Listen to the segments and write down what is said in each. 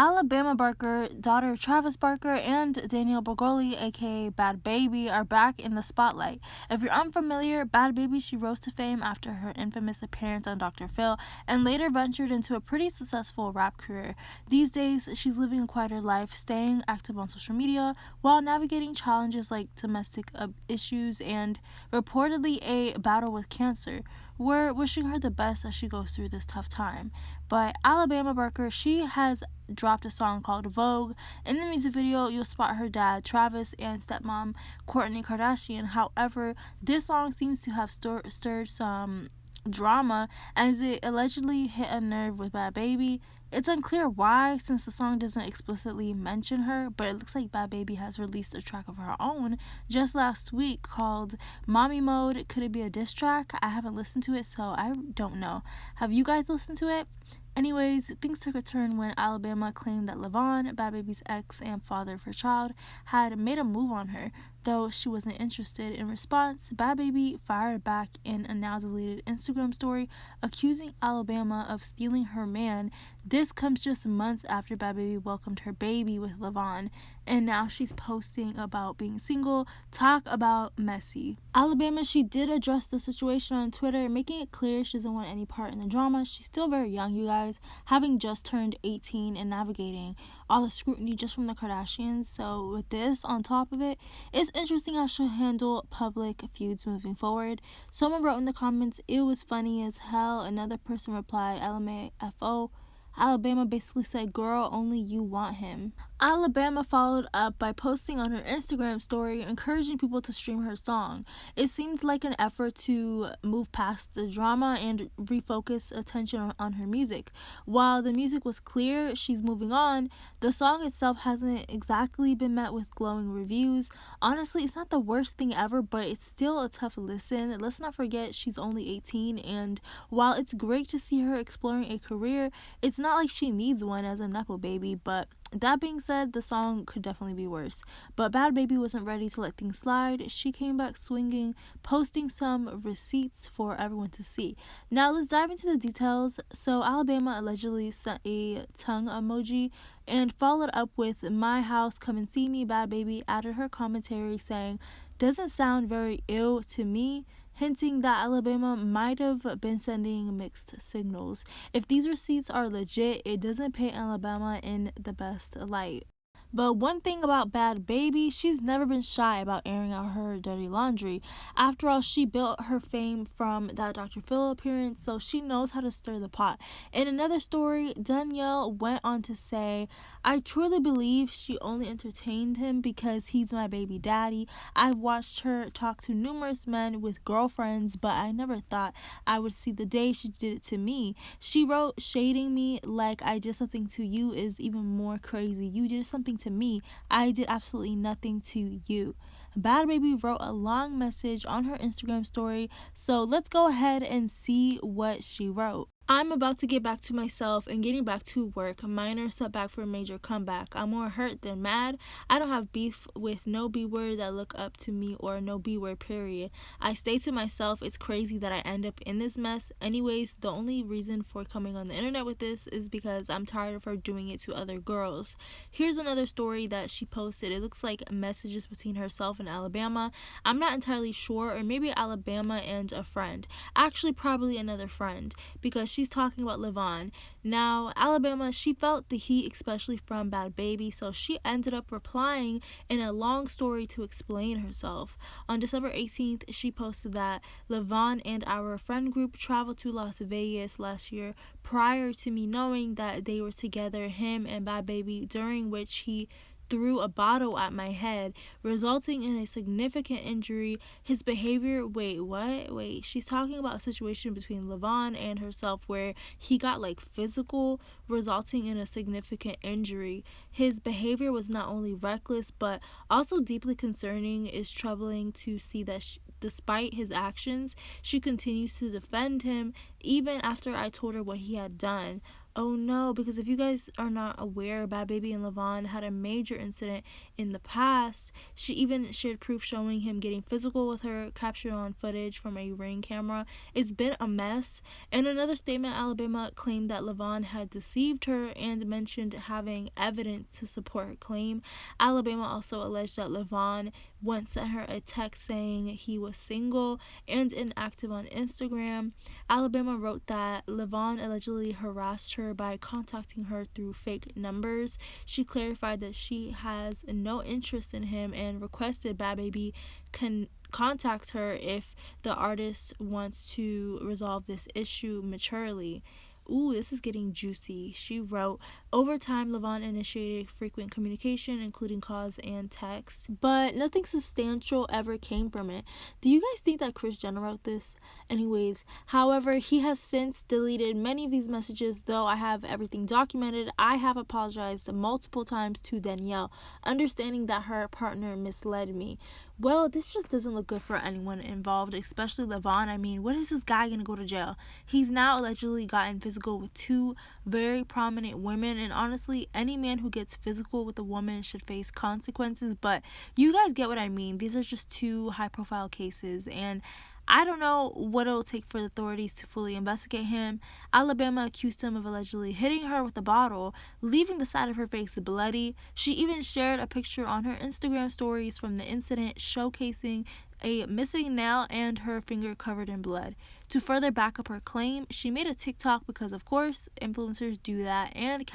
Alabama Barker, daughter Travis Barker, and Danielle Bregoli, aka Bhad Bhabie, are back in the spotlight. If you're unfamiliar, Bhad Bhabie, she rose to fame after her infamous appearance on Dr. Phil and later ventured into a pretty successful rap career. These days, she's living a quieter life, staying active on social media while navigating challenges like domestic issues and reportedly a battle with cancer. We're wishing her the best as she goes through this tough time. But Alabama Barker, she has dropped a song called Vogue. In the music video, you'll spot her dad, Travis, and stepmom, Kourtney Kardashian. However, this song seems to have stirred some drama as it allegedly hit a nerve with Bhad Bhabie. It's unclear why, since the song doesn't explicitly mention her, but it looks like Bhad Bhabie has released a track of her own just last week called Mommy Mode. Could it be a diss track? I haven't listened to it, so I don't know. Have you guys listened to it? Anyways, things took a turn when Alabama claimed that Levon, Bhad Bhabie's ex and father of her child, had made a move on her, though she wasn't interested. In response, Bhad Bhabie fired back in a now deleted Instagram story accusing Alabama of stealing her man. This comes just months after Bhad Bhabie welcomed her baby with Levon, and now she's posting about being single. Talk about messy. Alabama, she did address the situation on Twitter, making it clear she doesn't want any part in the drama. She's still very young, you guys, having just turned 18 and navigating all the scrutiny just from the Kardashians. So with this on top of it, it's interesting how she'll handle public feuds moving forward. Someone wrote in the comments, "It was funny as hell." Another person replied, "LMAFO." Alabama basically said, "Girl, only you want him." Alabama followed up by posting on her Instagram story encouraging people to stream her song. It seems like an effort to move past the drama and refocus attention on her music. While the music was clear, she's moving on, the song itself hasn't exactly been met with glowing reviews. Honestly, it's not the worst thing ever, but it's still a tough listen. Let's not forget she's only 18, and while it's great to see her exploring a career, it's not like she needs one as a nepo baby. But that being said, the song could definitely be worse. But Bhad Bhabie wasn't ready to let things slide. She came back swinging, posting some receipts for everyone to see. Now let's dive into the details. So Alabama allegedly sent a tongue emoji and followed up with "My house, come and see me." Bhad Bhabie added her commentary saying, "Doesn't sound very ill to me," hinting that Alabama might have been sending mixed signals. If these receipts are legit, it doesn't paint Alabama in the best light. But one thing about Bhad Bhabie, she's never been shy about airing out her dirty laundry. After all, she built her fame from that Dr. Phil appearance, so she knows how to stir the pot. In another story, Danielle went on to say, "I truly believe she only entertained him because he's my baby daddy. I've watched her talk to numerous men with girlfriends, but I never thought I would see the day she did it to me." She wrote, "Shading me like I did something to you is even more crazy. You did something to me. I did absolutely nothing to you." Bhad Bhabie wrote a long message on her Instagram story, so let's go ahead and see what she wrote. "I'm about to get back to myself and getting back to work. Minor setback for a major comeback. I'm more hurt than mad. I don't have beef with no B-word that look up to me or no B-word period. I stay to myself. It's crazy that I end up in this mess. Anyways, the only reason for coming on the internet with this is because I'm tired of her doing it to other girls." Here's another story that she posted. It looks like messages between herself and Alabama. I'm not entirely sure, or maybe Alabama and a friend. Actually, probably another friend, because she's talking about Levon. Now, Alabama, she felt the heat, especially from Bhad Bhabie, so she ended up replying in a long story to explain herself. On December 18th, she posted that Levon and our friend group traveled to Las Vegas last year prior to me knowing that they were together, him and Bhad Bhabie, during which he threw a bottle at my head, resulting in a significant injury. His behavior, wait, she's talking about a situation between Levon and herself where he got like physical, resulting in a significant injury. His behavior was not only reckless but also deeply concerning. It's troubling to see that despite his actions, she continues to defend him even after I told her what he had done. Oh no, because if you guys are not aware, Bhad Bhabie and Levon had a major incident in the past. She even shared proof showing him getting physical with her, captured on footage from a Ring camera. It's been a mess. In another statement, Alabama claimed that Levon had deceived her and mentioned having evidence to support her claim. Alabama also alleged that Levon once sent her a text saying he was single and inactive on Instagram. Alabama wrote that Levon allegedly harassed her by contacting her through fake numbers. She clarified that she has no interest in him and requested Bhad Bhabie contact her if the artist wants to resolve this issue maturely. Ooh, this is getting juicy. She wrote, over time, Levon initiated frequent communication, including calls and texts, but nothing substantial ever came from it. Do you guys think that Kris Jenner wrote this? Anyways, however, he has since deleted many of these messages, though I have everything documented. I have apologized multiple times to Danielle, understanding that her partner misled me. Well, this just doesn't look good for anyone involved, especially Levon. I mean, what is this guy gonna go to jail? He's now allegedly gotten physical with two very prominent women, and honestly, any man who gets physical with a woman should face consequences, but you guys get what I mean. These are just two high-profile cases, and I don't know what it'll take for the authorities to fully investigate him. Alabama accused him of allegedly hitting her with a bottle, leaving the side of her face bloody. She even shared a picture on her Instagram stories from the incident, showcasing a missing nail and her finger covered in blood. To further back up her claim, she made a TikTok because, of course, influencers do that, and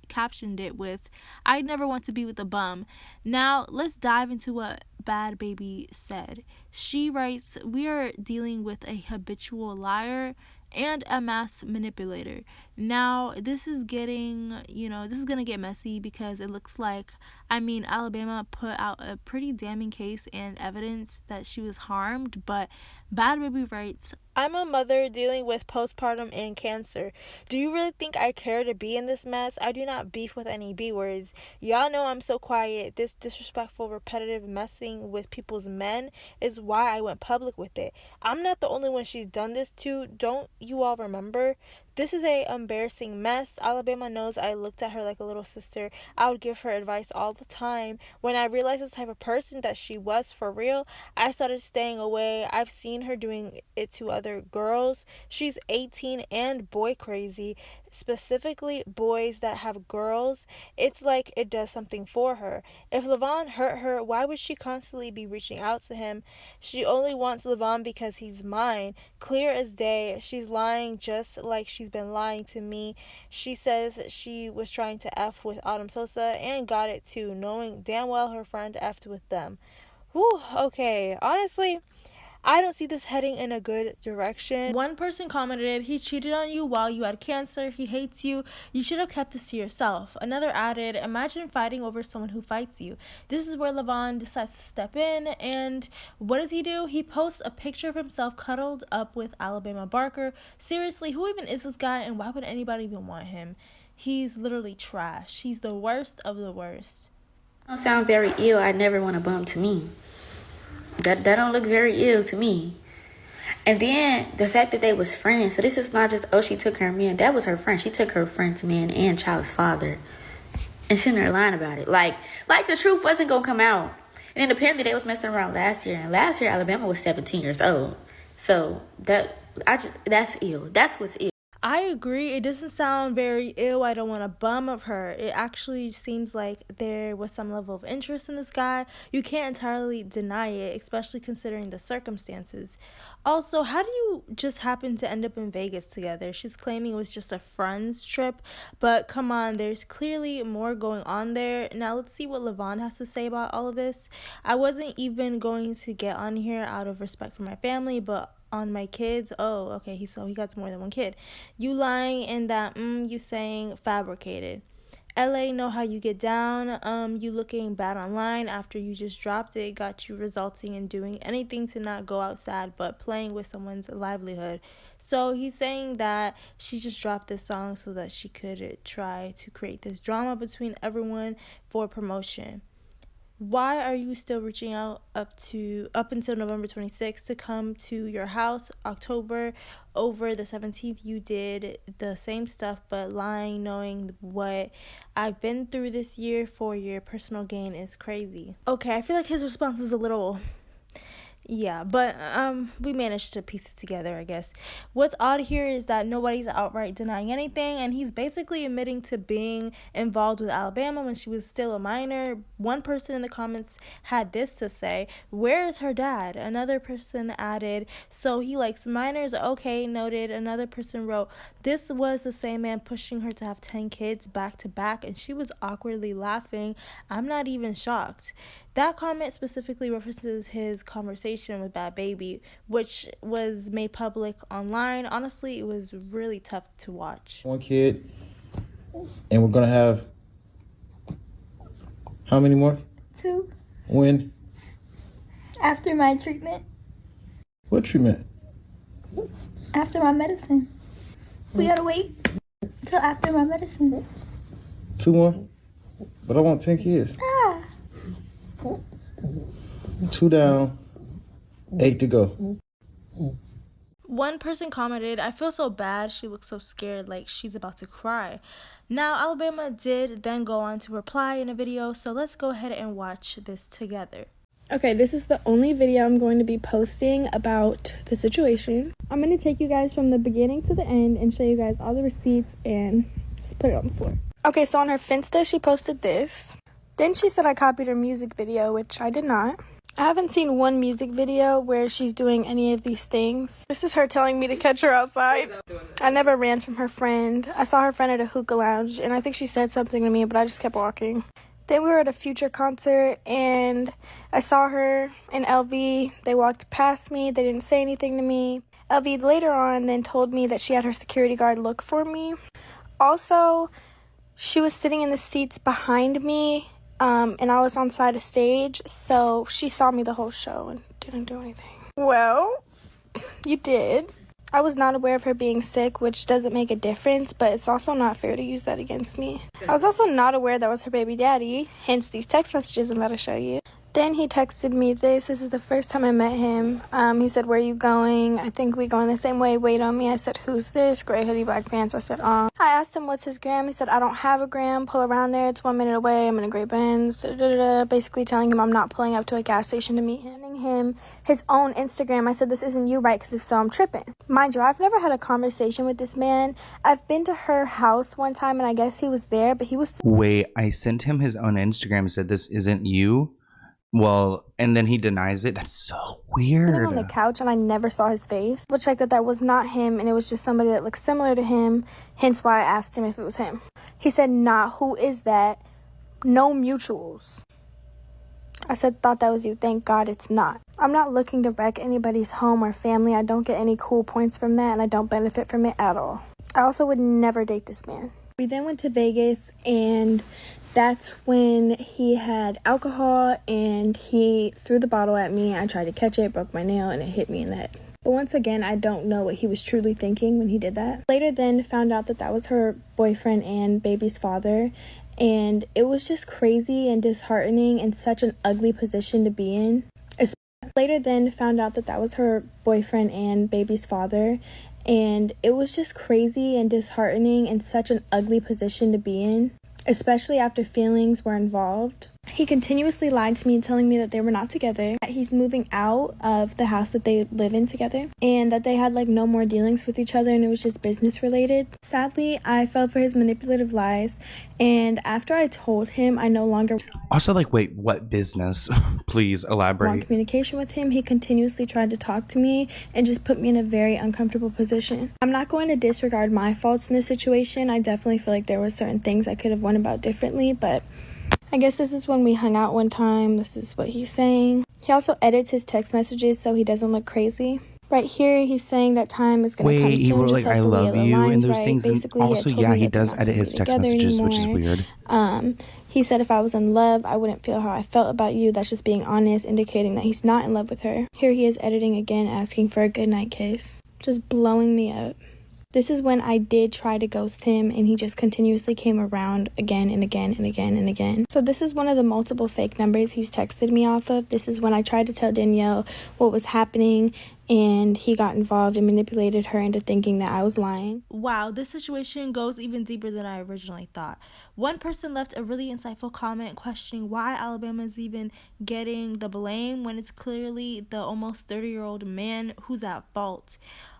captioned it with, "I'd never want to be with a bum." Now, let's dive into what Bhad Bhabie said. She writes, "We are dealing with a habitual liar and a mass manipulator." Now, this is getting, this is going to get messy because it looks like, Alabama put out a pretty damning case and evidence that she was harmed, but Bhad Bhabie writes, "I'm a mother dealing with postpartum and cancer. Do you really think I care to be in this mess? I do not beef with any B words. Y'all know I'm so quiet. This disrespectful, repetitive messing with people's men is why I went public with it. I'm not the only one she's done this to. Don't you all remember? This is a embarrassing mess. Alabama knows I looked at her like a little sister. I would give her advice all the time. When I realized the type of person that she was for real, I started staying away. I've seen her doing it to other girls. She's 18 and boy crazy, specifically boys that have girls. It's like it does something for her. If Levon hurt her, why would she constantly be reaching out to him? She only wants Levon because he's mine. Clear as day. She's lying just like she's been lying to me. She says she was trying to F with Autumn Sosa and got it too, knowing damn well her friend F'd with them." Whew, okay. Honestly, I don't see this heading in a good direction. One person commented, "He cheated on you while you had cancer. He hates you. You should have kept this to yourself." Another added, "Imagine fighting over someone who fights you." This is where Levon decides to step in, and what does he do? He posts a picture of himself cuddled up with Alabama Barker. Seriously, who even is this guy, and why would anybody even want him? He's literally trash. He's the worst of the worst. Don't sound very ill. I never want a bum to me. That don't look very ill to me. And then the fact that they was friends. So this is not just, oh, she took her man. That was her friend. She took her friend's man and child's father and sitting there lying about it. Like the truth wasn't going to come out. And then apparently they was messing around last year. And last year, Alabama was 17 years old. So that's ill. That's what's ill. I agree. It doesn't sound very ill. I don't want a bum of her. It actually seems like there was some level of interest in this guy. You can't entirely deny it, especially considering the circumstances. Also, how do you just happen to end up in Vegas together? She's claiming it was just a friend's trip, but come on, there's clearly more going on there. Now, let's see what Levon has to say about all of this. "I wasn't even going to get on here out of respect for my family, but on my kids." Oh, okay, he got more than one kid. "You lying and that you saying fabricated. LA know how you get down. You looking bad online after you just dropped it got you resulting in doing anything to not go outside but playing with someone's livelihood." So he's saying that she just dropped this song so that she could try to create this drama between everyone for promotion. Why are you still reaching out up until November 26th to come to your house? October over the 17th, you did the same stuff, but lying, knowing what I've been through this year for your personal gain is crazy. Okay, I feel like his response is a little... yeah, but we managed to piece it together, I guess. What's odd here is that nobody's outright denying anything, and he's basically admitting to being involved with Alabama when she was still a minor. One person in the comments had this to say: "Where is her dad?" Another person added, "So he likes minors? Okay, noted." Another person wrote, "This was the same man pushing her to have 10 kids back to back, and she was awkwardly laughing. I'm not even shocked." That comment specifically references his conversation with Bhad Bhabie, which was made public online. Honestly, it was really tough to watch. 1 kid, and we're gonna have how many more? 2. When? After my treatment. What treatment? After my medicine. We gotta wait till after my medicine. 2 more? But I want 10 kids. Ah. 2 down, 8 to go. One person commented, "I feel so bad. She looks so scared, like she's about to cry." Now, Alabama did then go on to reply in a video, so let's go ahead and watch this together. Okay, this is the only video I'm going to be posting about the situation. I'm going to take you guys from the beginning to the end and show you guys all the receipts and just put it on the floor. Okay, so on her Finsta, she posted this. Then she said I copied her music video, which I did not. I haven't seen one music video where she's doing any of these things. This is her telling me to catch her outside. I never ran from her friend. I saw her friend at a hookah lounge, and I think she said something to me, but I just kept walking. Then we were at a Future concert, and I saw her and LV. They walked past me. They didn't say anything to me. LV later on then told me that she had her security guard look for me. Also, she was sitting in the seats behind me, and I was on side of stage, so she saw me the whole show and didn't do anything. Well, you did. I was not aware of her being sick, which doesn't make a difference, but it's also not fair to use that against me. I was also not aware that was her baby daddy, hence these text messages I'm about to show you. Then he texted me this. This is the first time I met him. He said, "Where are you going? I think we going the same way. Wait on me." I said, "Who's this?" Gray hoodie, black pants. I said, I asked him what's his gram. He said, "I don't have a gram. Pull around there. It's 1 minute away. I'm in a gray Benz." Basically telling him I'm not pulling up to a gas station to meet him. Handing him his own Instagram. I said, "This isn't you, right? Because if so, I'm tripping." Mind you, I've never had a conversation with this man. I've been to her house one time, and I guess he was there, but he was... Wait, I sent him his own Instagram and said, "This isn't you?" Well, and then he denies it. That's so weird. On the couch, and I never saw his face, which like that was not him, and it was just somebody that looked similar to him, hence why I asked him if it was him. He said, "Nah, who is that? No mutuals." I said, "Thought that was you. Thank God it's not." I'm not looking to wreck anybody's home or family. I don't get any cool points from that, and I don't benefit from it at all. I also would never date this man. We then went to Vegas, and that's when he had alcohol, and he threw the bottle at me. I tried to catch it, broke my nail, and it hit me in the head. But once again, I don't know what he was truly thinking when he did that. Later then found out that that was her boyfriend and baby's father, and it was just crazy and disheartening and such an ugly position to be in. Later then found out that that was her boyfriend and baby's father, and it was just crazy and disheartening and such an ugly position to be in, especially after feelings were involved. He continuously lied to me, telling me that they were not together, that he's moving out of the house that they live in together, and that they had like no more dealings with each other and it was just business related. Sadly, I fell for his manipulative lies, and after I told him I no longer Also, like, wait, what business? Please elaborate. want communication with him, he continuously tried to talk to me and just put me in a very uncomfortable position. I'm not going to disregard my faults in this situation. I definitely feel like there were certain things I could have went about differently, but I guess this is when we hung out one time. This is what he's saying. He also edits his text messages so he doesn't look crazy. Right here, he's saying that time is going to come soon. Wait, he wrote like, just "I hopefully love it you," aligns and those right. things. And Basically, also, told yeah, me he that they're does not edit gonna his be text together messages, which is anymore. weird. He said if I was in love, I wouldn't feel how I felt about you. That's just being honest, indicating that he's not in love with her. Here he is editing again, asking for a goodnight kiss. Just blowing me up. This is when I did try to ghost him, and he just continuously came around again and again and again and again. So this is one of the multiple fake numbers he's texted me off of. This is when I tried to tell Danielle what was happening, and he got involved and manipulated her into thinking that I was lying. Wow, this situation goes even deeper than I originally thought. One person left a really insightful comment questioning why Alabama is even getting the blame when it's clearly the almost 30-year-old man who's at fault.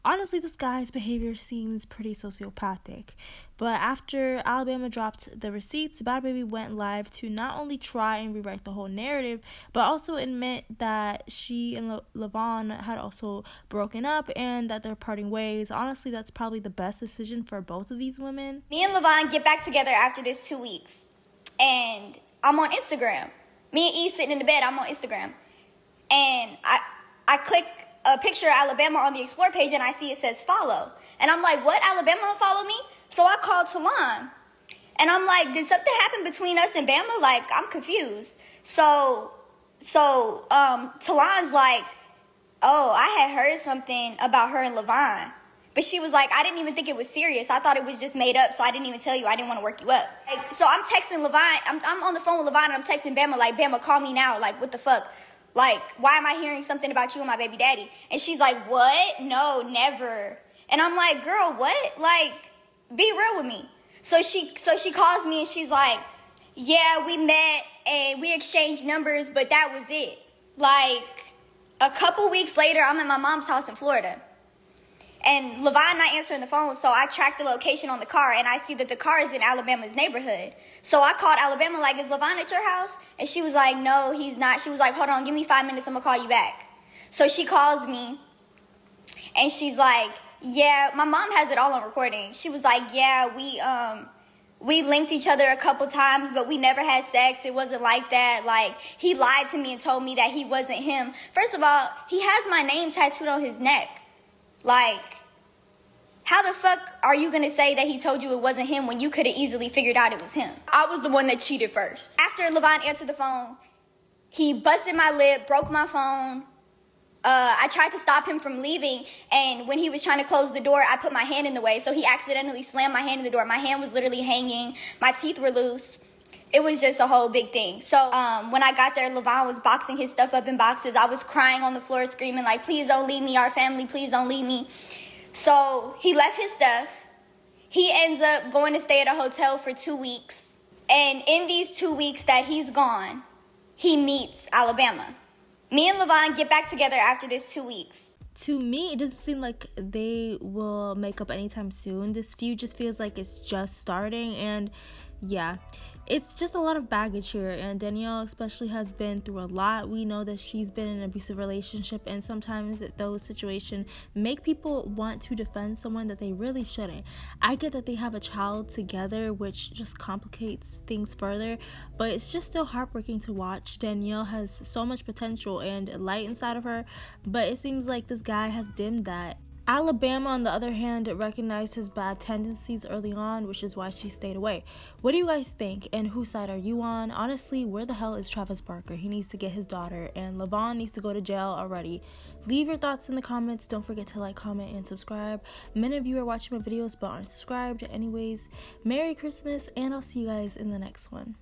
Honestly, this guy's behavior seems pretty sociopathic. But after Alabama dropped the receipts, Bhad Bhabie went live to not only try and rewrite the whole narrative, but also admit that she and Levon had also broken up and that they're parting ways. Honestly, that's probably the best decision for both of these women. Me and Levon get back together after this 2 weeks. And I'm on Instagram. Me and E sitting in the bed, I'm on Instagram. And I click a picture of Alabama on the Explore page, and I see it says follow. And I'm like, what? Alabama follow me? So I called Talon. And I'm like, did something happen between us and Bama? Like, I'm confused. So Talon's like, oh, I had heard something about her and Levon. But she was like, I didn't even think it was serious. I thought it was just made up, so I didn't even tell you. I didn't want to work you up. Like, so I'm texting Levon. I'm on the phone with Levon, and I'm texting Bama, like, Bama, call me now. Like, what the fuck? Like, why am I hearing something about you and my baby daddy? And she's like, what? No, never. And I'm like, girl, what? Like, be real with me. So she calls me and she's like, yeah, we met and we exchanged numbers, but that was it. Like, a couple weeks later, I'm at my mom's house in Florida. And Levon not answering the phone, so I tracked the location on the car, and I see that the car is in Alabama's neighborhood. So I called Alabama, like, is Levon at your house? And she was like, no, he's not. She was like, hold on, give me 5 minutes, I'm gonna call you back. So she calls me, and she's like, yeah, my mom has it all on recording. She was like, yeah, we linked each other a couple times, but we never had sex. It wasn't like that. Like, he lied to me and told me that he wasn't him. First of all, he has my name tattooed on his neck. Like, how the fuck are you gonna say that he told you it wasn't him when you could have easily figured out it was him? I was the one that cheated first. After Levon answered the phone, he busted my lip, broke my phone. I tried to stop him from leaving, and when he was trying to close the door, I put my hand in the way, so he accidentally slammed my hand in the door. My hand was literally hanging. My teeth were loose. It was just a whole big thing. So when I got there, Levon was boxing his stuff up in boxes. I was crying on the floor, screaming like, please don't leave me, our family, please don't leave me. So he left his stuff. He ends up going to stay at a hotel for 2 weeks. And in these 2 weeks that he's gone, he meets Alabama. Me and Levon get back together after this 2 weeks. To me, it doesn't seem like they will make up anytime soon. This feud just feels like it's just starting, and yeah, it's just a lot of baggage here, and Danielle especially has been through a lot. We know that she's been in an abusive relationship, and sometimes those situations make people want to defend someone that they really shouldn't. I get that they have a child together, which just complicates things further, but it's just still heartbreaking to watch. Danielle has so much potential and light inside of her, but it seems like this guy has dimmed that. Alabama, on the other hand, recognized his bad tendencies early on, which is why she stayed away. What do you guys think, and whose side are you on? Honestly, where the hell is Travis Barker? He needs to get his daughter, and Levon needs to go to jail already. Leave your thoughts in the comments. Don't forget to like, comment, and subscribe. Many of you are watching my videos but aren't subscribed. Anyways, Merry Christmas, and I'll see you guys in the next one.